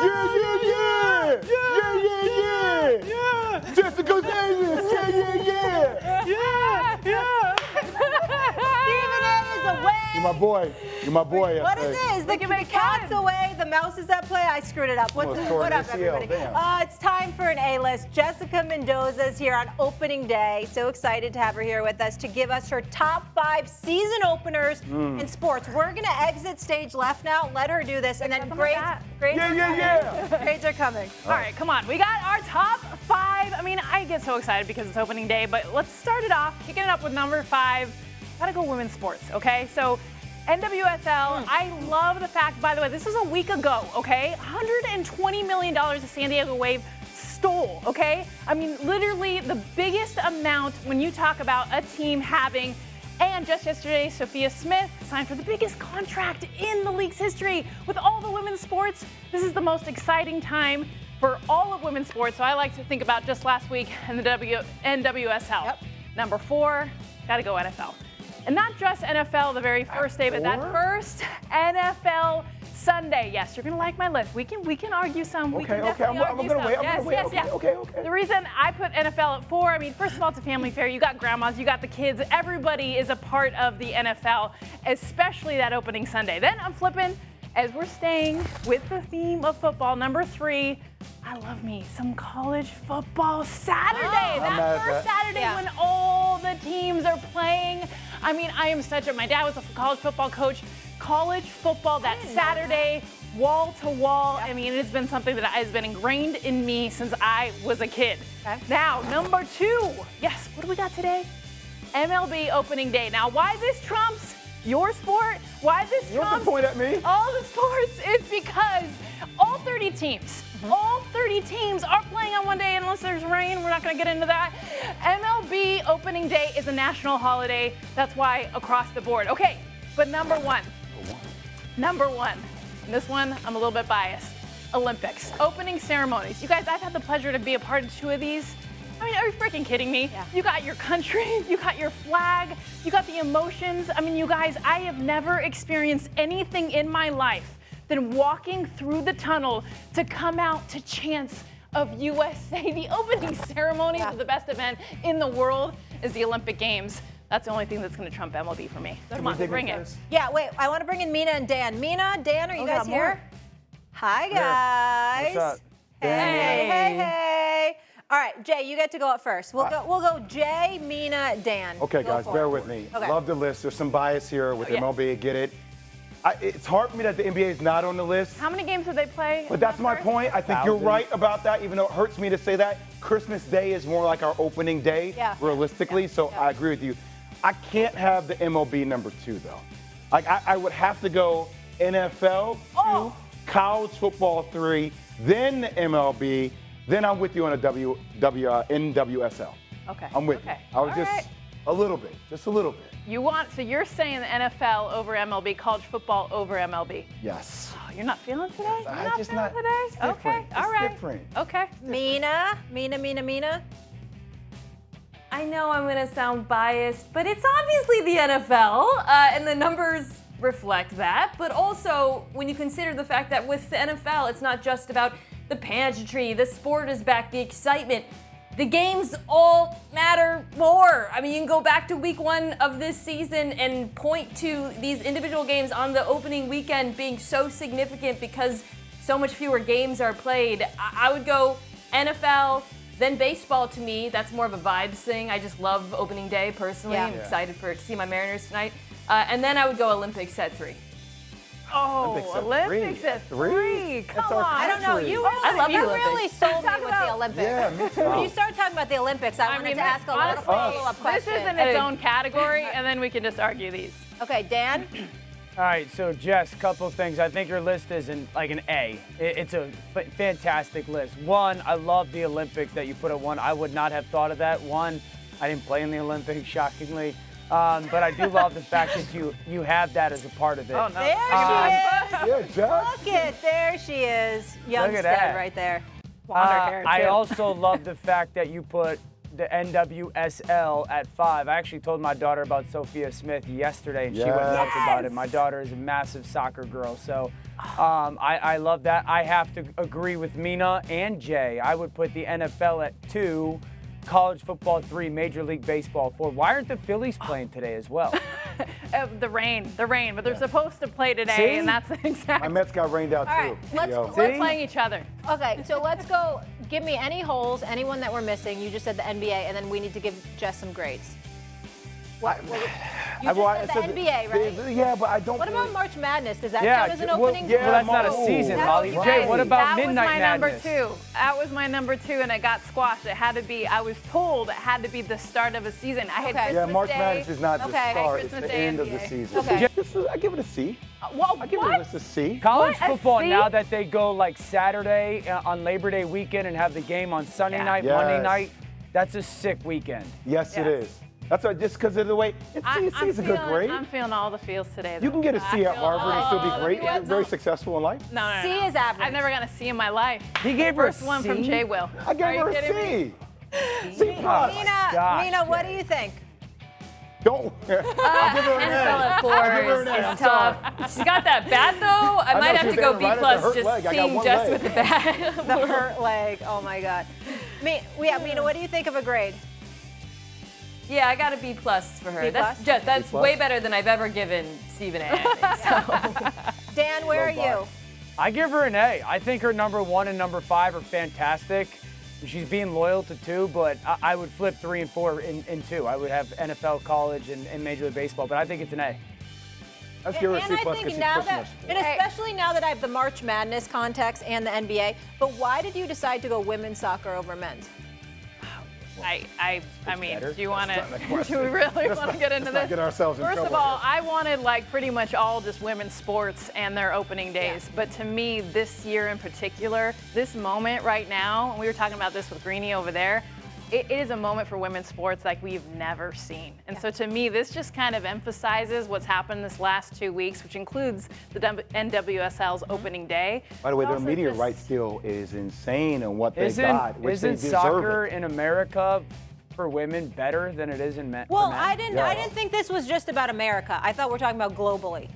Yeah. Jessica Davis. Yeah. Stephen A is away. You're my boy. What is it? The cat's away. The mouse is at play. I screwed it up. What up, everybody? It's time for an A-list. Jessica Mendoza is here on opening day. So excited to have her here with us to give us her top 5 season openers in sports. We're going to exit stage left now. Let her do this. And then grades are coming. All right, come on. We got our top 5. I mean, I get so excited because it's opening day, but let's start it off, kicking it up with number 5. Gotta go women's sports, okay? So NWSL, I love the fact, by the way, this was a week ago, okay? $120 million the San Diego Wave stole, okay? I mean, literally the biggest amount when you talk about a team having, and just yesterday, Sophia Smith signed for the biggest contract in the league's history. With all the women's sports, this is the most exciting time for all of women's sports. So I like to think about just last week in the NWSL. Yep. Number 4, gotta go NFL. And not just NFL the very first day, but that first NFL Sunday. Yes, you're gonna like my list. We can argue some. Okay. I'm gonna wait. Okay. The reason I put NFL at 4, I mean, first of all, it's a family fair. You got grandmas, you got the kids. Everybody is a part of the NFL, especially that opening Sunday. Then I'm flipping, as we're staying with the theme of football. Number 3, I love me some college football Saturday. That first Saturday when all the teams are playing. I mean, my dad was a college football coach. College football that Saturday, wall to wall. I mean, it's been something that has been ingrained in me since I was a kid. Okay. Now, number 2. Yes, what do we got today? MLB opening day. Now, why this trumps your sport? Why this trumps? You don't have to point at me. All the sports is because all 30 teams. All 30 teams are playing on one day unless there's rain. We're not going to get into that. MLB opening day is a national holiday. That's why across the board. Okay, but number 1. Number 1. And this one, I'm a little bit biased. Olympics. Opening ceremonies. You guys, I've had the pleasure to be a part of 2 of these. I mean, are you freaking kidding me? Yeah. You got your country, you got your flag, you got the emotions. I mean, you guys, I have never experienced anything in my life than walking through the tunnel to come out to chants of USA. The opening ceremonies of the best event in the world is the Olympic Games. That's the only thing that's going to trump MLB for me. Come on, bring it. Yeah, wait, I want to bring in Mina and Dan. Mina, Dan, are you guys here? Hi, guys. What's up? Hey. All right, Jay, you get to go up first. We'll go Jay, Mina, Dan. Okay, guys, bear with me. Okay. Love the list. There's some bias here with MLB. Get it. It's hard for me that the NBA is not on the list. How many games did they play? But that's my point. I think you're right about that, even though it hurts me to say that. Christmas Day is more like our opening day, realistically, so I agree with you. I can't have the MLB number 2, though. Like, I would have to go NFL 2, college football 3, then the MLB, then I'm with you on a NWSL. Okay. I'm with you. I was just a little bit. So you're saying the NFL over MLB, college football over MLB? Yes. Oh, you're not feeling today? It's different. Okay, all right. Different. Okay. Mina. I know I'm going to sound biased, but it's obviously the NFL, and the numbers reflect that. But also, when you consider the fact that with the NFL, it's not just about the pageantry, the sport is back, the excitement. The games all matter more. I mean, you can go back to week 1 of this season and point to these individual games on the opening weekend being so significant because so much fewer games are played. I would go NFL, then baseball to me. That's more of a vibes thing. I just love opening day personally. I'm excited to see my Mariners tonight. And then I would go Olympics at 3. Olympics at 3. Come on. I don't know. You really sold me with the Olympics. Yeah, me too. When you started talking about the Olympics, I wanted to ask a lot of follow-up questions. This is in its own category, and then we can just argue these. Okay, Dan? All right, so Jess, a couple of things. I think your list is an A. It's a fantastic list. 1, I love the Olympics that you put at 1. I would not have thought of that. 1, I didn't play in the Olympics, shockingly. But I do love the fact that you have that as a part of it. Oh, no. There she is. Jess. Look at, there she is. Youngstead right there. I also love the fact that you put the NWSL at 5. I actually told my daughter about Sophia Smith yesterday, and she went nuts about it. My daughter is a massive soccer girl, so I love that. I have to agree with Mina and Jay. I would put the NFL at 2, college football 3, Major League Baseball 4. Why aren't the Phillies playing today as well? The rain, but they're supposed to play today, and that's exactly. My Mets got rained out All too. right, We're playing each other. Okay, so let's go. Give me any holes, anyone that we're missing. You just said the NBA, and then we need to give Jess some grades. You just said the NBA, right? Yeah, but I don't. What about March Madness? Does that count as an opening? Well, that's not a season, Molly. Jay, what about Midnight Madness? That was my number 2, and it got squashed. It had to be. I was told it had to be the start of a season. I had Christmas March Day. Madness is not the start; it's Christmas the Day end of NBA. the season. Okay. I give it a C. Well, I give it a C. College What, a football, C? now that they go like Saturday on Labor Day weekend and have the game on Sunday night, Monday night, that's a sick weekend. Yes, it is. That's why, just because of the way C is a good grade. I'm feeling all the feels today. You can get a C at Harvard and still be great. You're very successful in life. No. C is average. I've never gotten a C in my life. He gave her a First one C? from Jay Will. I gave her a C. C plus. Mina, what do you think? Don't. I'll give her an NFL A. at 4 I'll give her an A. is I'm tough. She's got that bat though. I might know, have she's to go standing B right at the plus hurt just leg. I got seeing one Jess leg. with the bat. The hurt leg. Oh my God. Mina, what do you think of a grade? Yeah, I got a B plus for her. B That's plus? just, that's B plus? way better than I've ever given Stephen A. I think, so. Dan, where are you? I give her an A. I think her number 1 and number 5 are fantastic. She's being loyal to 2, but I would flip 3 and 4 in 2. I would have NFL, college, and Major League Baseball, but I think it's an A. Let's give her a And C I plus think because she's now pushing that, us. and especially now that I have the March Madness context and the NBA, but why did you decide to go women's soccer over men's? I mean, better. do you want to? That's not the question. Do we really want to get into Let's not this? get ourselves in First trouble of all, here. I wanted like pretty much all just women's sports and their opening days. But to me, this year in particular, this moment right now, and we were talking about this with Greenie over there, it is a moment for women's sports like we've never seen. And so to me, this just kind of emphasizes what's happened this last 2 weeks, which includes the NWSL's opening day. By the way, their Also media just- rights deal is insane and what they got, which they Isn't deserve soccer it. in America for women better than it is in men? Well, for men? I didn't think this was just about America. I thought we're talking about globally.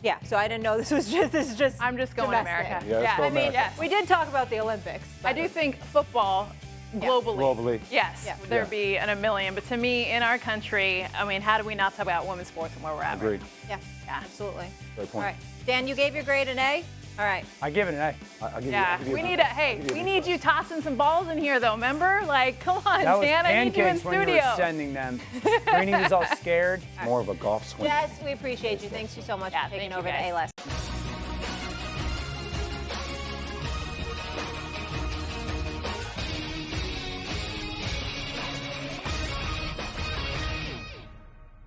Yeah, so I didn't know this is just. I'm just going domestic. America. Yeah, let's go I mean, America. yes. We did talk about the Olympics. I do think football globally. Yes, Yeah. there'd be in a million. But to me, in our country, I mean, how do we not talk about women's sports and where we're at? Agreed. Yeah, absolutely. Great point. All right, Dan, you gave your grade an A. All right. I give it an A. I'll give Yeah, you we need we need you tossing some balls in here, though. Remember, like, come on, That was Dan, I need you in pancakes when you studio. were sending them. Greenie was all scared. more of a golf swing. Yes, we appreciate you. Thanks you so much for taking thank you, over the guys. A-List.